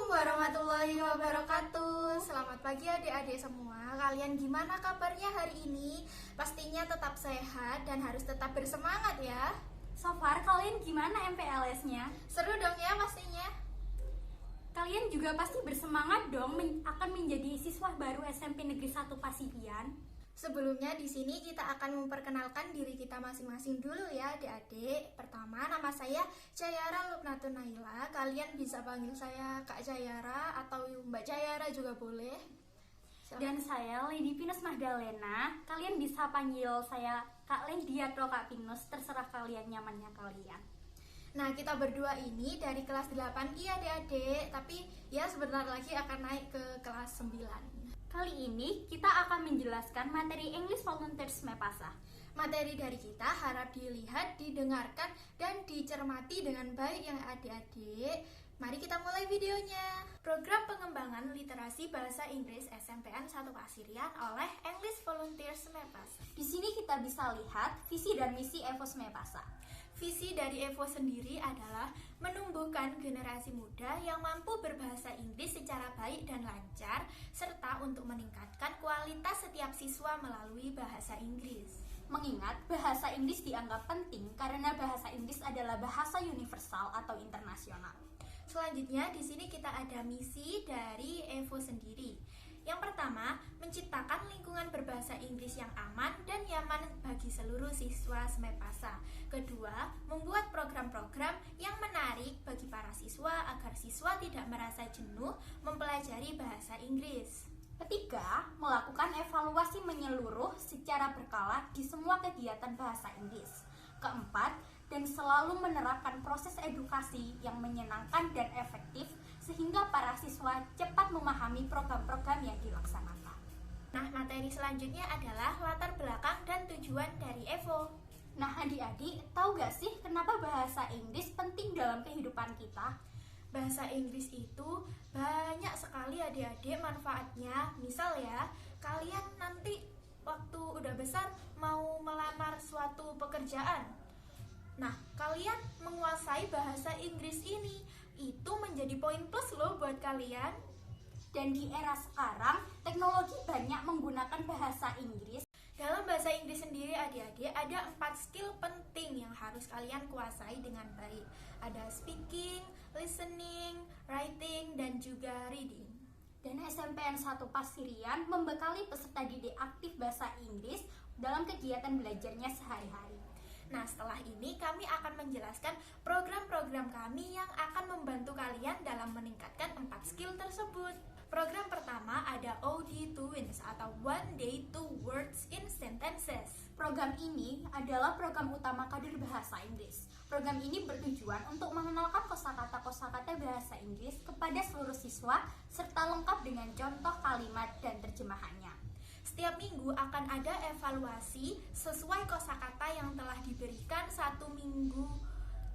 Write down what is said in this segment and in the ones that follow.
Warahmatullahi wabarakatuh. Selamat pagi adik-adik semua. Kalian gimana kabarnya hari ini? Pastinya tetap sehat dan harus tetap bersemangat ya. So far, kalian gimana MPLS-nya? Seru dong ya pastinya. Kalian juga pasti bersemangat dong akan menjadi siswa baru SMP Negeri 1 Pasirian. Sebelumnya di sini kita akan memperkenalkan diri kita masing-masing dulu ya adik-adik. Pertama, nama saya Cayara Lupnatun Naila. Kalian bisa panggil saya Kak Cayara atau Mbak Cayara juga boleh. Dan saya Lady Pinus Magdalena. Kalian bisa panggil saya Kak Lady atau Kak Pinus, terserah kalian nyamannya kalian. Nah, kita berdua ini dari kelas 8 iya adik-adik, tapi ya sebentar lagi akan naik ke kelas 9. Kali ini kita akan menjelaskan materi English Volunteers MEPASA. Materi dari kita harap dilihat, didengarkan, dan dicermati dengan baik yang adik-adik. Mari kita mulai videonya. Program pengembangan literasi bahasa Inggris SMPN 1 Pasirian oleh English Volunteers MEPASA. Di sini kita bisa lihat visi dan misi EVOS MEPASA. Visi dari EVO sendiri adalah menumbuhkan generasi muda yang mampu berbahasa Inggris secara baik dan lancar, serta untuk meningkatkan kualitas setiap siswa melalui bahasa Inggris. Mengingat bahasa Inggris dianggap penting karena bahasa Inggris adalah bahasa universal atau internasional. Selanjutnya di sini kita ada misi dari EVO sendiri. Yang pertama, menciptakan lingkungan berbahasa Inggris yang aman dan nyaman bagi seluruh siswa MEPASA. Kedua, membuat program-program yang menarik bagi para siswa agar siswa tidak merasa jenuh mempelajari bahasa Inggris. Ketiga, melakukan evaluasi menyeluruh secara berkala di semua kegiatan bahasa Inggris. Keempat, dan selalu menerapkan proses edukasi yang menyenangkan dan efektif sehingga para siswa cepat memahami program-program yang dilaksanakan. Nah, materi selanjutnya adalah latar belakang dan tujuan dari EVO. Nah, adik-adik, tahu gak sih kenapa bahasa Inggris penting dalam kehidupan kita? Bahasa Inggris itu banyak sekali adik-adik manfaatnya. Misal ya, kalian nanti waktu udah besar mau melamar suatu pekerjaan. Nah, kalian menguasai bahasa Inggris ini, itu menjadi poin plus loh buat kalian. Dan di era sekarang, teknologi banyak menggunakan bahasa Inggris. Dalam bahasa Inggris sendiri adik-adik ada 4 skill penting yang harus kalian kuasai dengan baik. Ada speaking, listening, writing, dan juga reading. Dan SMPN 1 Pasirian membekali peserta didik aktif bahasa Inggris dalam kegiatan belajarnya sehari-hari. Nah, setelah ini kami akan menjelaskan program-program kami yang akan membantu kalian dalam meningkatkan 4 skill tersebut. Program pertama ada OD Twins atau One Day Two Words in Sentences. Program ini adalah program utama kader bahasa Inggris. Program ini bertujuan untuk mengenalkan kosakata-kosakata bahasa Inggris kepada seluruh siswa serta lengkap dengan contoh kalimat dan terjemahannya. Setiap minggu akan ada evaluasi sesuai kosakata yang telah diberikan 1 minggu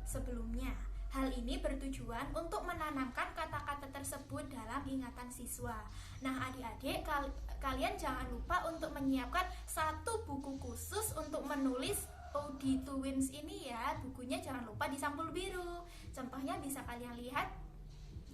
sebelumnya. Hal ini bertujuan untuk menanamkan kata-kata tersebut dalam ingatan siswa. Nah, adik-adik, kalian jangan lupa untuk menyiapkan 1 buku khusus untuk menulis OD Twins ini ya. Bukunya jangan lupa di sampul biru. Contohnya bisa kalian lihat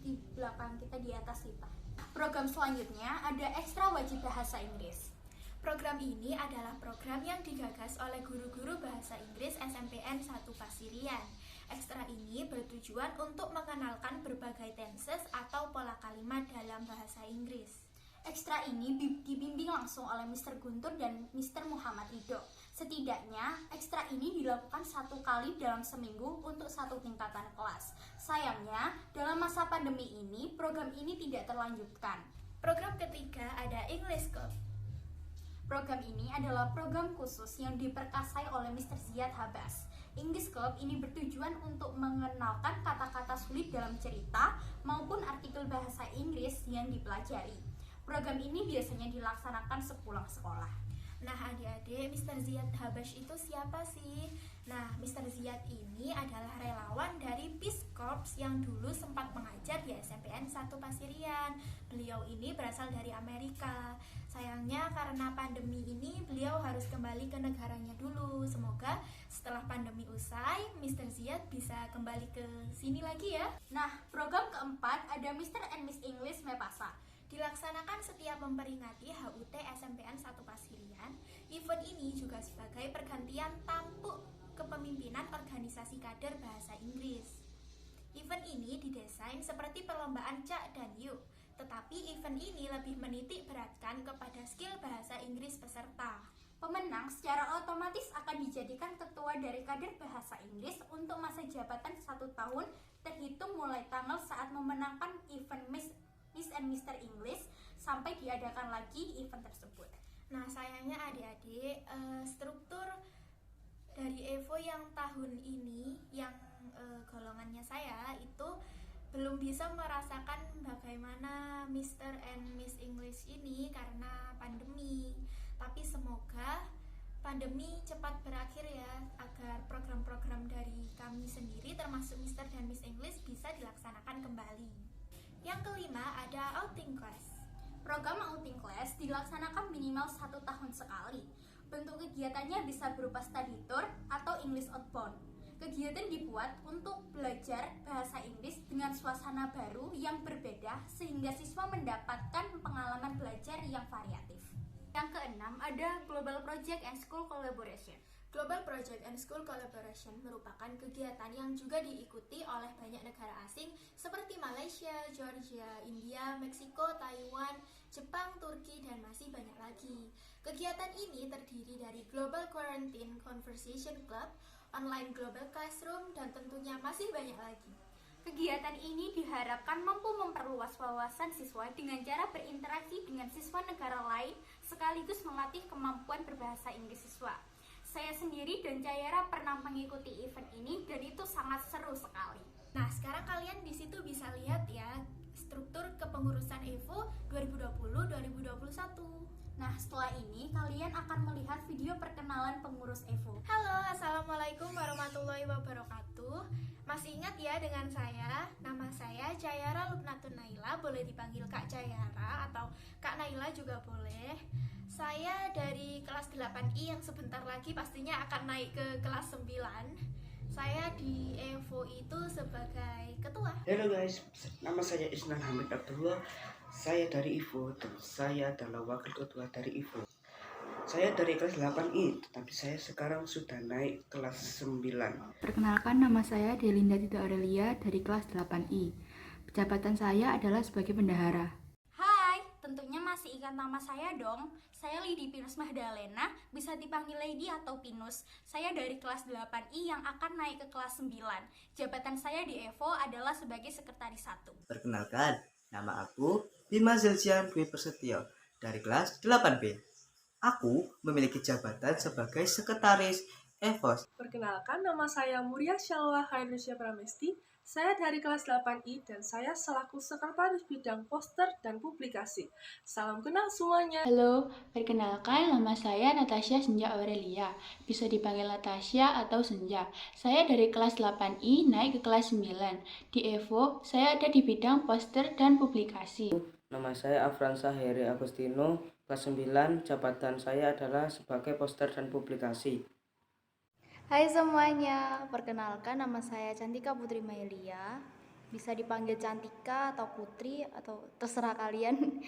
di belakang kita di atas kita. Program selanjutnya ada Ekstra Wajib Bahasa Inggris. Program ini adalah program yang digagas oleh guru-guru bahasa Inggris SMPN 1 Pasirian. Ekstra ini bertujuan untuk mengenalkan berbagai tenses atau pola kalimat dalam bahasa Inggris. Ekstra ini dibimbing langsung oleh Mr. Guntur dan Mr. Muhammad Ridho. Setidaknya, ekstra ini dilakukan 1 kali dalam seminggu untuk 1 tingkatan kelas. Sayangnya, dalam masa pandemi ini, program ini tidak terlanjutkan. Program ketiga ada English Club. Program ini adalah program khusus yang diperkasai oleh Mr. Ziyad Habas. English Club ini bertujuan untuk mengenalkan kata-kata sulit dalam cerita maupun artikel bahasa Inggris yang dipelajari. Program ini biasanya dilaksanakan sepulang sekolah. Nah, adik-adik, Mr. Ziyad Habash itu siapa sih? Nah, Mr. Ziyad ini adalah relawan dari Peace Corps Jacobs yang dulu sempat mengajar di SMPN 1 Pasirian. Beliau ini berasal dari Amerika. Sayangnya karena pandemi ini beliau harus kembali ke negaranya dulu. Semoga setelah pandemi usai, Mr. Ziyad bisa kembali ke sini lagi ya. Nah, program keempat ada Mr. and Miss English MEPASA. Dilaksanakan setiap memperingati HUT SMPN 1 Pasirian. Event ini juga sebagai pergantian tampuk kepemimpinan organisasi kader bahasa Inggris. Event ini didesain seperti perlombaan Cak dan Yuk, tetapi event ini lebih menitik beratkan kepada skill bahasa Inggris peserta. Pemenang secara otomatis akan dijadikan ketua dari kader bahasa Inggris untuk masa jabatan 1 tahun terhitung mulai tanggal saat memenangkan event Miss and Mr. English sampai diadakan lagi event tersebut. Nah, sayangnya adik-adik, struktur dari EVO yang tahun ini, yang golongannya saya itu belum bisa merasakan bagaimana Mr. and Miss English ini karena pandemi. Tapi semoga pandemi cepat berakhir ya, agar program-program dari kami sendiri termasuk Mr. dan Miss English bisa dilaksanakan kembali. Yang kelima ada outing class. Program outing class dilaksanakan minimal 1 tahun sekali. Bentuk kegiatannya bisa berupa study tour atau English outbound. Kegiatan dibuat untuk belajar bahasa Inggris dengan suasana baru yang berbeda sehingga siswa mendapatkan pengalaman belajar yang variatif. Yang keenam ada Global Project and School Collaboration. Global Project and School Collaboration merupakan kegiatan yang juga diikuti oleh banyak negara asing seperti Malaysia, Georgia, India, Meksiko, Taiwan, Jepang, Turki, dan masih banyak lagi. Kegiatan ini terdiri dari Global Quarantine Conversation Club, Online Global Classroom, dan tentunya masih banyak lagi. Kegiatan ini diharapkan mampu memperluas wawasan siswa dengan cara berinteraksi dengan siswa negara lain sekaligus melatih kemampuan berbahasa Inggris siswa. Saya sendiri dan Cayara pernah mengikuti event ini dan itu sangat seru sekali. Nah, sekarang kalian di situ bisa lihat ya struktur kepengurusan EVO 2020-2021. Nah, setelah ini kalian akan melihat video perkenalan pengurus EVO. Halo, assalamualaikum warahmatullahi wabarakatuh. Masih ingat ya dengan saya? Nama saya Cayara Lubnatun Naila, boleh dipanggil Kak Cayara atau Kak Naila juga boleh. Saya dari kelas 8I yang sebentar lagi pastinya akan naik ke kelas 9. Saya di EVO itu sebagai ketua. Halo guys, nama saya Isnan Hamid Abdullah. Saya dari EVO dan saya adalah wakil ketua dari EVO. Saya dari kelas 8I, tetapi saya sekarang sudah naik kelas 9. Perkenalkan, nama saya Delinda Tita Aurelia dari kelas 8I. Jabatan saya adalah sebagai bendahara. Hai, tentunya masih ingat nama saya dong. Saya Lidi Pinus Mahdalena, bisa dipanggil Lady atau Pinus. Saya dari kelas 8I yang akan naik ke kelas 9. Jabatan saya di EVO adalah sebagai sekretaris 1. Perkenalkan, nama aku Bima Zelsian Dwi Persetio dari kelas 8B. Aku memiliki jabatan sebagai sekretaris EVOS. Perkenalkan, nama saya Muria Syalwa Khairusyah Pramesti. Saya dari kelas 8I dan saya selaku sekretaris bidang poster dan publikasi. Salam kenal semuanya. Halo, perkenalkan, nama saya Natasha Senja Aurelia. Bisa dipanggil Natasha atau Senja. Saya dari kelas 8I naik ke kelas 9. Di EVO, saya ada di bidang poster dan publikasi. Nama saya Afransa Heri Agustino, kelas 9, jabatan saya adalah sebagai poster dan publikasi. Hai semuanya, perkenalkan nama saya Cantika Putri Maelia. Bisa dipanggil Cantika atau Putri atau terserah kalian.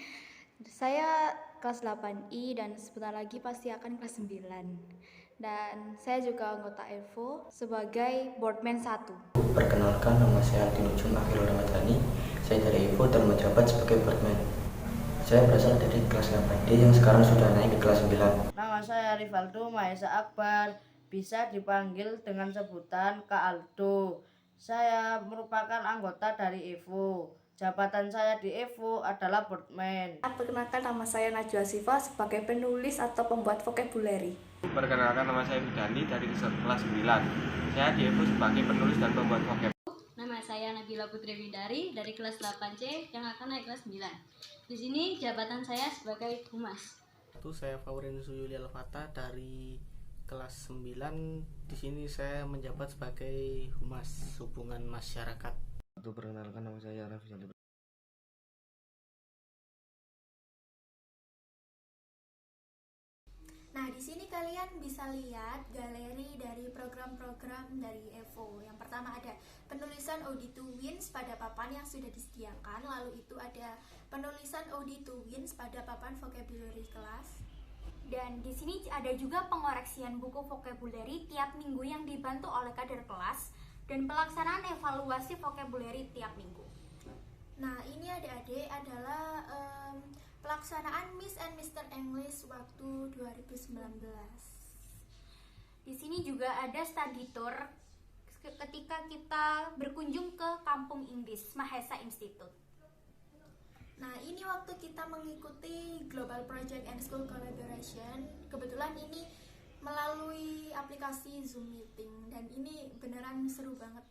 Saya kelas 8I dan sebentar lagi pasti akan kelas 9. Dan saya juga anggota EVO sebagai boardman 1. Perkenalkan, nama saya Antino Jum Akhirul Ramadhani. Saya dari EVO dan menjabat sebagai boardman. Saya berasal dari kelas 8D yang sekarang sudah naik ke kelas 9. Nama saya Rivaldo Mahesa Akbar. Bisa dipanggil dengan sebutan Kak Aldo. Saya merupakan anggota dari EVO. Jabatan saya di EVO adalah boardman. Perkenalkan, nama saya Najwa Siva sebagai penulis atau pembuat vocabulary. Perkenalkan, nama saya Widani dari kelas 9. Saya di EVO sebagai penulis dan pembuat vocab. Nama saya Nabila Putri Widari dari kelas 8C yang akan naik kelas 9. Di sini jabatan saya sebagai humas. Saya Faurin Suyuli Al-Fatah dari kelas 9. Di sini saya menjabat sebagai humas hubungan masyarakat. Untuk perkenalkan, nama saya Raffi Santi. Nah, di sini kalian bisa lihat galeri dari program-program dari EVO. Yang pertama ada penulisan Ode to Wins pada papan yang sudah disediakan, lalu itu ada penulisan Ode to Wins pada papan vocabulary kelas. Dan di sini ada juga pengoreksian buku vocabulary tiap minggu yang dibantu oleh kader kelas dan pelaksanaan evaluasi vocabulary tiap minggu. Nah, ini adik-adik adalah pelaksanaan Miss and Mr. English waktu 2019. Di sini juga ada study tour ketika kita berkunjung ke Kampung Inggris Mahesa Institute. Nah, ini waktu kita mengikuti Global Project and School Collaboration. Kebetulan ini melalui aplikasi Zoom Meeting dan ini beneran seru banget.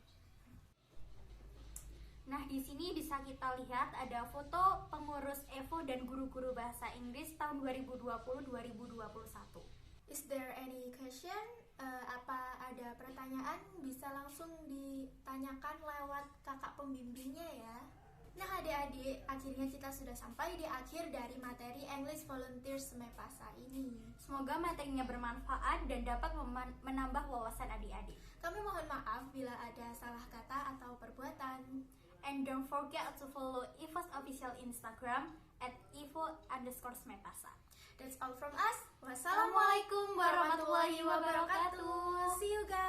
Nah, di sini bisa kita lihat ada foto pengurus EVO dan guru-guru bahasa Inggris tahun 2020-2021. Is there any question? Apa ada pertanyaan? Bisa langsung ditanyakan lewat kakak pembimbingnya ya. Nah, adik-adik, akhirnya kita sudah sampai di akhir dari materi English Volunteer Semepasa ini. Semoga materinya bermanfaat dan dapat menambah wawasan adik-adik. Kami mohon maaf bila ada salah kata atau perbuatan. And don't forget to follow EVO's official Instagram @evo_semepasa. That's all from us. Wassalamualaikum warahmatullahi wabarakatuh. See you guys.